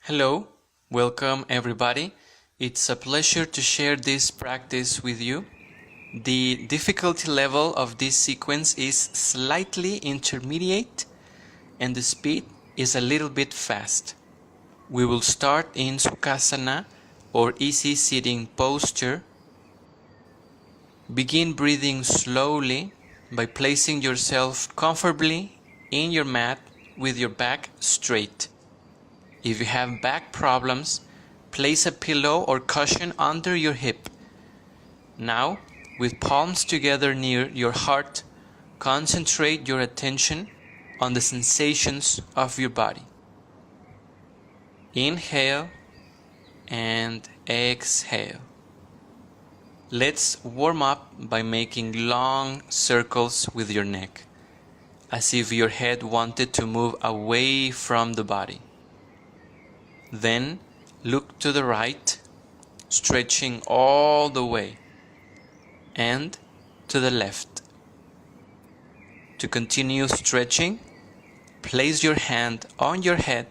Hello, welcome everybody. It's a pleasure to share this practice with you. The difficulty level of this sequence is slightly intermediate and the speed is a little bit fast. We will start in Sukhasana or easy sitting posture. Begin breathing slowly by placing yourself comfortably in your mat with your back straight. If you have back problems, place a pillow or cushion under your hip. Now, with palms together near your heart, concentrate your attention on the sensations of your body. Inhale and exhale. Let's warm up by making long circles with your neck, as if your head wanted to move away from the body. Then look to the right, stretching all the way, and to the left. To continue stretching, place your hand on your head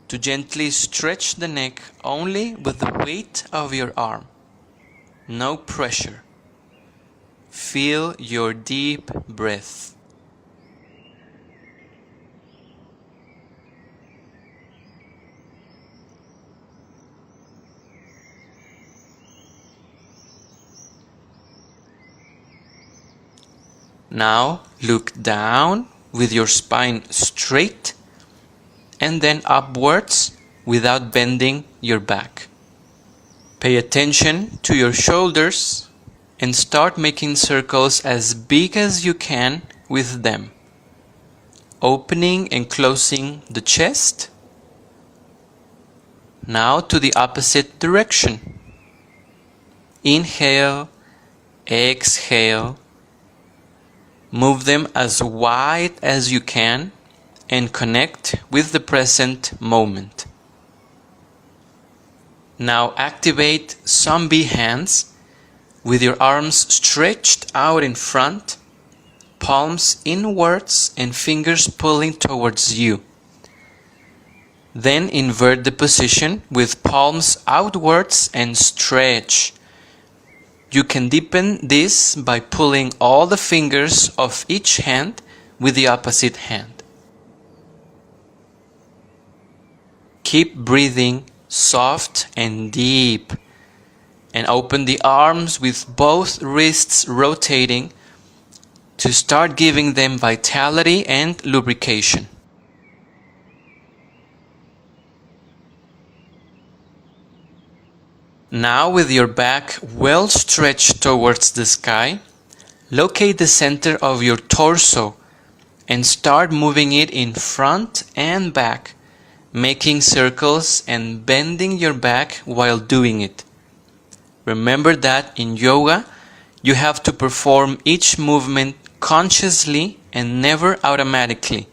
to gently stretch the neck only with the weight of your arm. No pressure. Feel your deep breath. Now look down with your spine straight and then upwards without bending your back. Pay attention to your shoulders and start making circles as big as you can with them, opening and closing the chest. Now to the opposite direction. Inhale, exhale. Move them as wide as you can and connect with the present moment. Now activate zombie hands with your arms stretched out in front, palms inwards and fingers pulling towards you. Then invert the position with palms outwards and stretch. You can deepen this by pulling all the fingers of each hand with the opposite hand. Keep breathing soft and deep, and open the arms with both wrists rotating to start giving them vitality and lubrication. Now, with your back well stretched towards the sky, locate the center of your torso and start moving it in front and back, making circles and bending your back while doing it. Remember that in yoga, you have to perform each movement consciously and never automatically,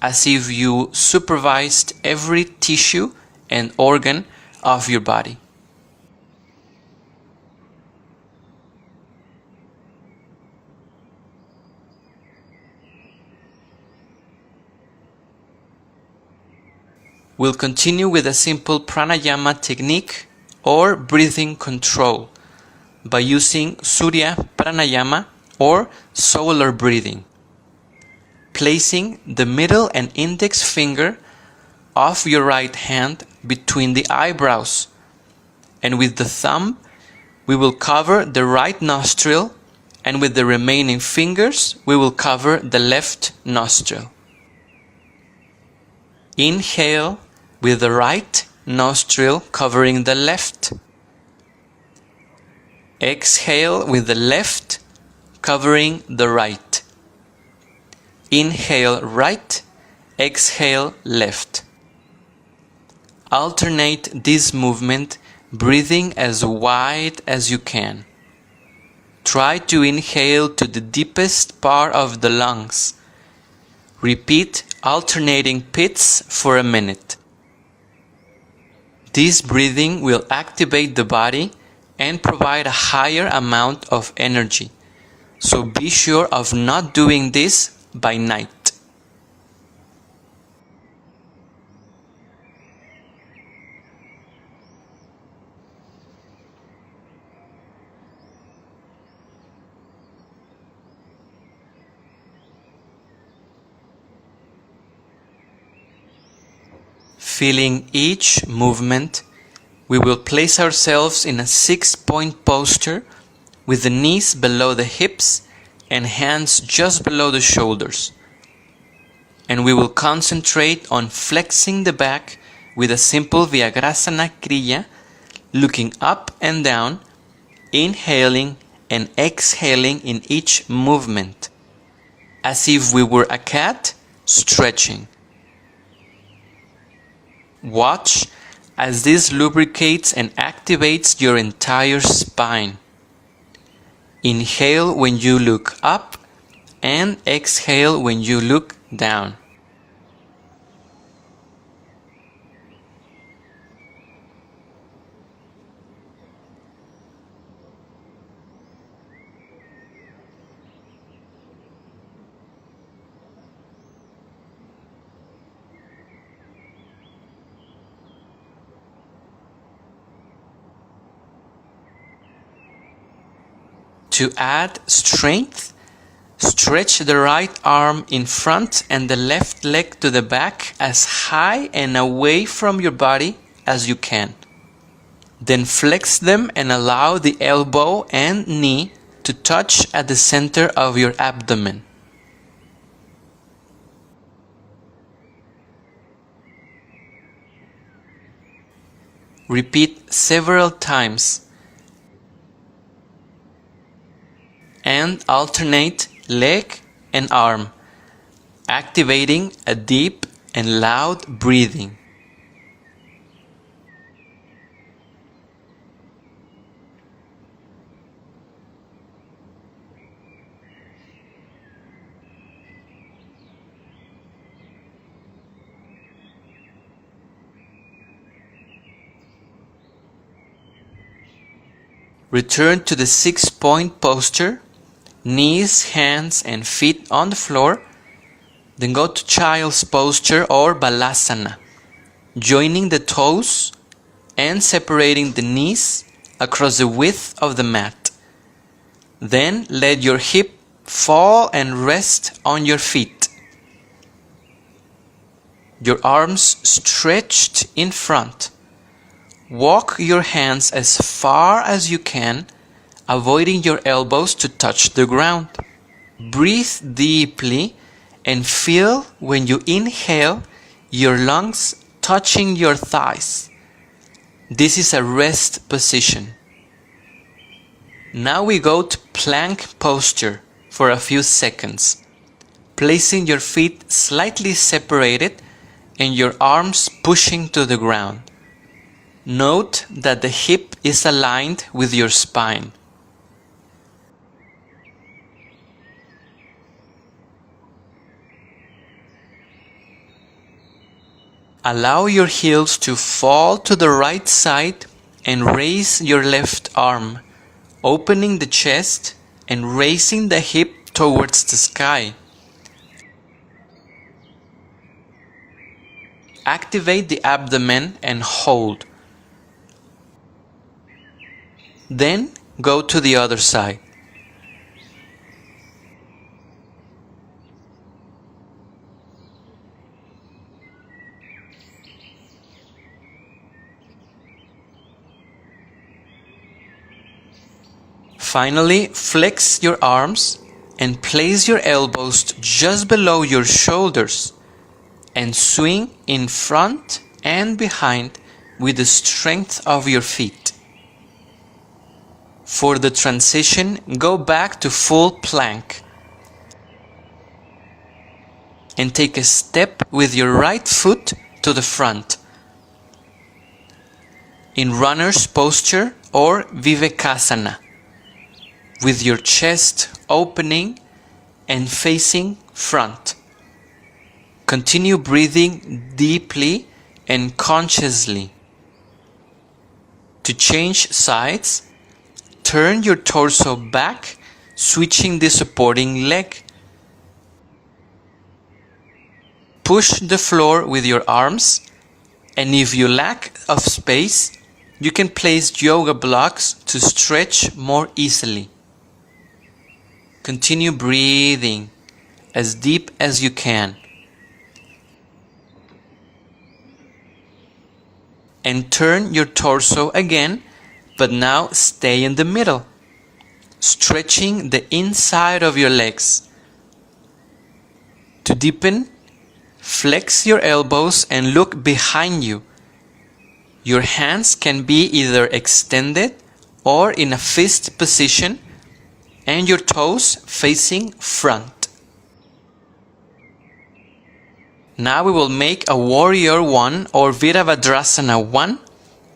as if you supervised every tissue and organ of your body. We'll continue with a simple pranayama technique or breathing control by using Surya Pranayama or solar breathing. Placing the middle and index finger of your right hand between the eyebrows, and with the thumb we will cover the right nostril, and with the remaining fingers we will cover the left nostril. Inhale with the right nostril covering the left. Exhale with the left covering the right. Inhale right, exhale left. Alternate this movement, breathing as wide as you can. Try to inhale to the deepest part of the lungs. Repeat alternating pits for a minute. This breathing will activate the body and provide a higher amount of energy, so be sure of not doing this by night. Feeling each movement, we will place ourselves in a 6-point posture with the knees below the hips and hands just below the shoulders. And we will concentrate on flexing the back with a simple Vyagrasana Kriya, looking up and down, inhaling and exhaling in each movement, as if we were a cat stretching. Watch as this lubricates and activates your entire spine. Inhale when you look up and exhale when you look down. To add strength, stretch the right arm in front and the left leg to the back as high and away from your body as you can. Then flex them and allow the elbow and knee to touch at the center of your abdomen. Repeat several times and alternate leg and arm, activating a deep and loud breathing. Return to the 6-point posture, knees, hands and feet on the floor. Then go to child's posture or Balasana, joining the toes and separating the knees across the width of the mat. Then let your hip fall and rest on your feet. Your arms stretched in front. Walk your hands as far as you can, avoiding your elbows to touch the ground. Breathe deeply and feel when you inhale your lungs touching your thighs. This is a rest position. Now we go to plank posture for a few seconds, placing your feet slightly separated and your arms pushing to the ground. Note that the hip is aligned with your spine. Allow your heels to fall to the right side and raise your left arm, opening the chest and raising the hip towards the sky. Activate the abdomen and hold. Then go to the other side. Finally, flex your arms and place your elbows just below your shoulders and swing in front and behind with the strength of your feet. For the transition, go back to full plank and take a step with your right foot to the front. In runner's posture or Vivekasana, with your chest opening and facing front. Continue breathing deeply and consciously. To change sides, turn your torso back, switching the supporting leg. Push the floor with your arms, and if you lack of space, you can place yoga blocks to stretch more easily. Continue breathing as deep as you can. and turn your torso again, but now stay in the middle, stretching the inside of your legs. To deepen, flex your elbows and look behind you. Your hands can be either extended or in a fist position, and your toes facing front. Now we will make a Warrior 1 or Virabhadrasana 1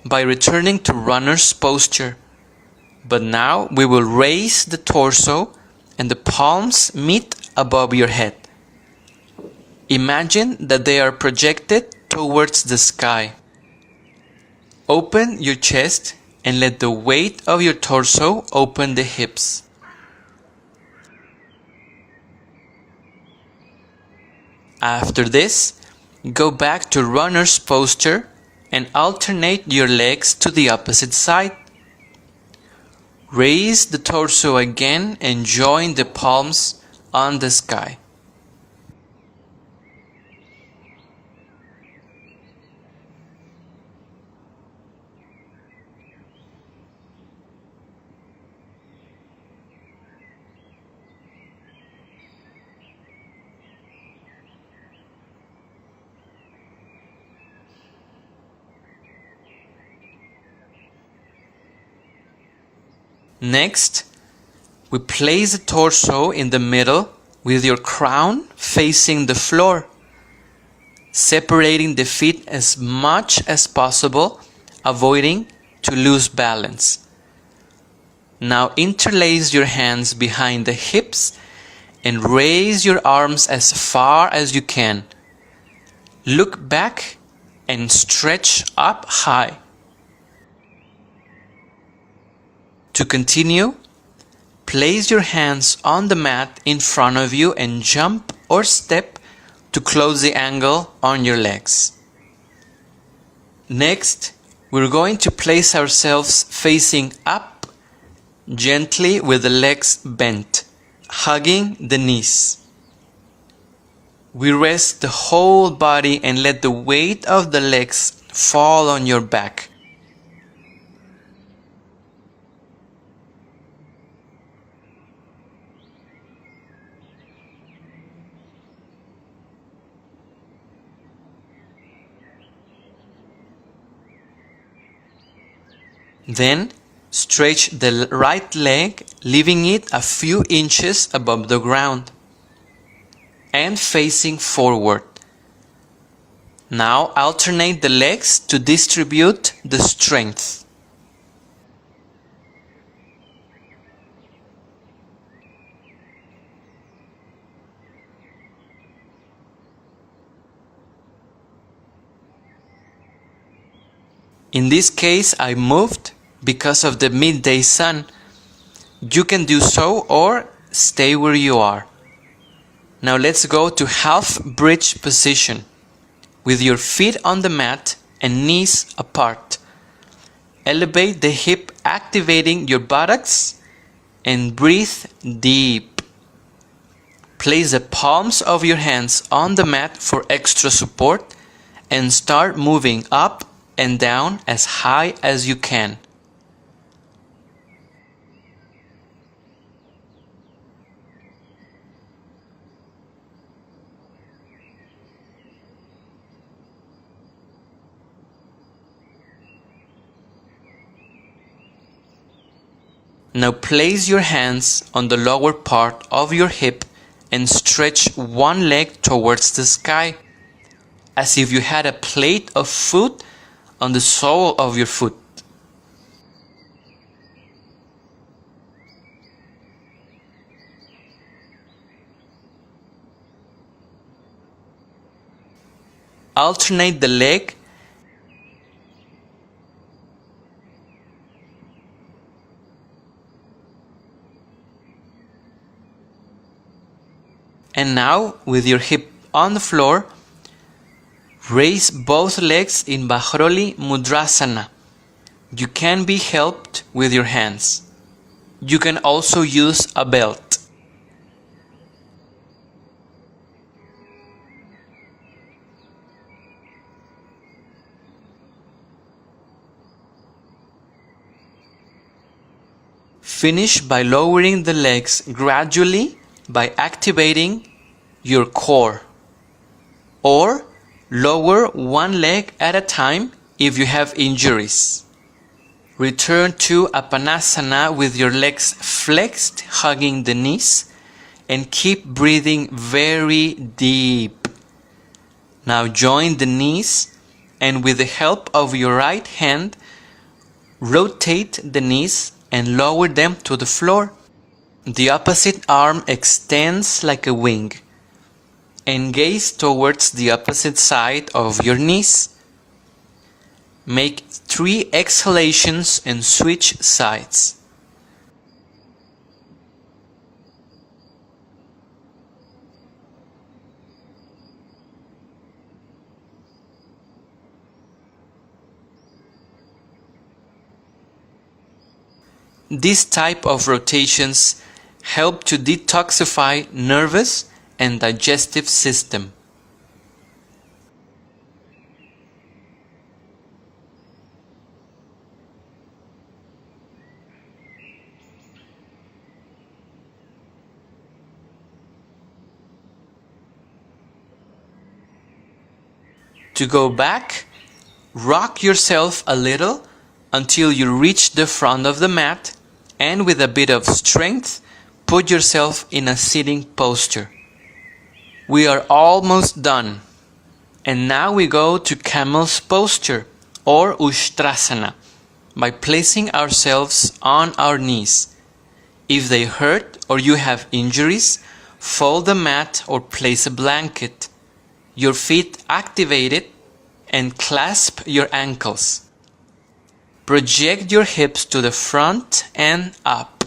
by returning to runner's posture. But now we will raise the torso and the palms meet above your head. Imagine that they are projected towards the sky. Open your chest and let the weight of your torso open the hips. After this, go back to runner's posture and alternate your legs to the opposite side. Raise the torso again and join the palms on the sky. Next, we place the torso in the middle with your crown facing the floor, separating the feet as much as possible, avoiding to lose balance. Now interlace your hands behind the hips and raise your arms as far as you can. Look back and stretch up high. To continue, place your hands on the mat in front of you and jump or step to close the angle on your legs. Next, we're going to place ourselves facing up, gently with the legs bent, hugging the knees. We rest the whole body and let the weight of the legs fall on your back. Then, stretch the right leg, leaving it a few inches above the ground and facing forward. Now alternate the legs to distribute the strength. In this case, I moved because of the midday sun. You can do so or stay where you are. Now let's go to half bridge position with your feet on the mat and knees apart. Elevate the hip, activating your buttocks, and breathe deep. Place the palms of your hands on the mat for extra support and start moving up and down as high as you can. Now place your hands on the lower part of your hip and stretch one leg towards the sky, as if you had a plate of food on the sole of your foot. Alternate the leg and now with your hip on the floor, raise both legs in Bajroli Mudrasana. You can be helped with your hands. You can also use a belt. Finish by lowering the legs gradually by activating your core. Or lower one leg at a time if you have injuries. Return to Apanasana with your legs flexed, hugging the knees, and keep breathing very deep. Now join the knees and with the help of your right hand, rotate the knees and lower them to the floor. The opposite arm extends like a wing and gaze towards the opposite side of your knees. Make 3 exhalations and switch sides. This type of rotations help to detoxify nervous and digestive system. To go back, rock yourself a little until you reach the front of the mat, and with a bit of strength, put yourself in a sitting posture. We are almost done. And now we go to camel's posture or Ustrasana by placing ourselves on our knees. If they hurt or you have injuries, fold the mat or place a blanket. Your feet activated and clasp your ankles. Project your hips to the front and up,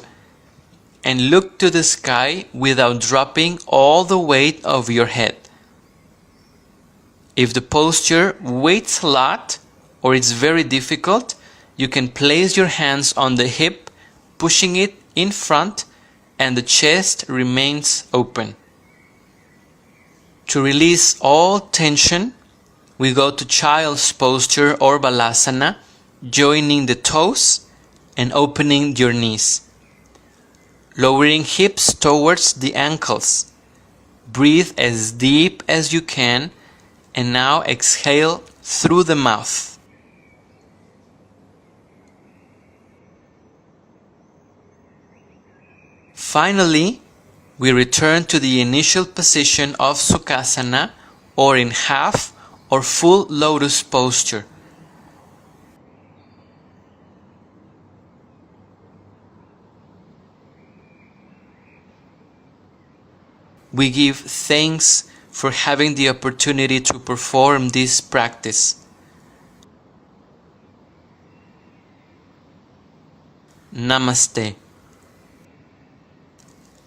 and look to the sky without dropping all the weight of your head. If the posture weighs a lot or it's very difficult, you can place your hands on the hip, pushing it in front, and the chest remains open. To release all tension, we go to child's posture or Balasana, joining the toes and opening your knees. Lowering hips towards the ankles. Breathe as deep as you can and now exhale through the mouth. Finally, we return to the initial position of Sukhasana or in half or full lotus posture. We give thanks for having the opportunity to perform this practice. Namaste.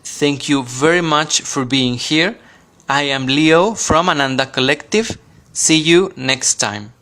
Thank you very much for being here. I am Leo from Ananda Collective. See you next time.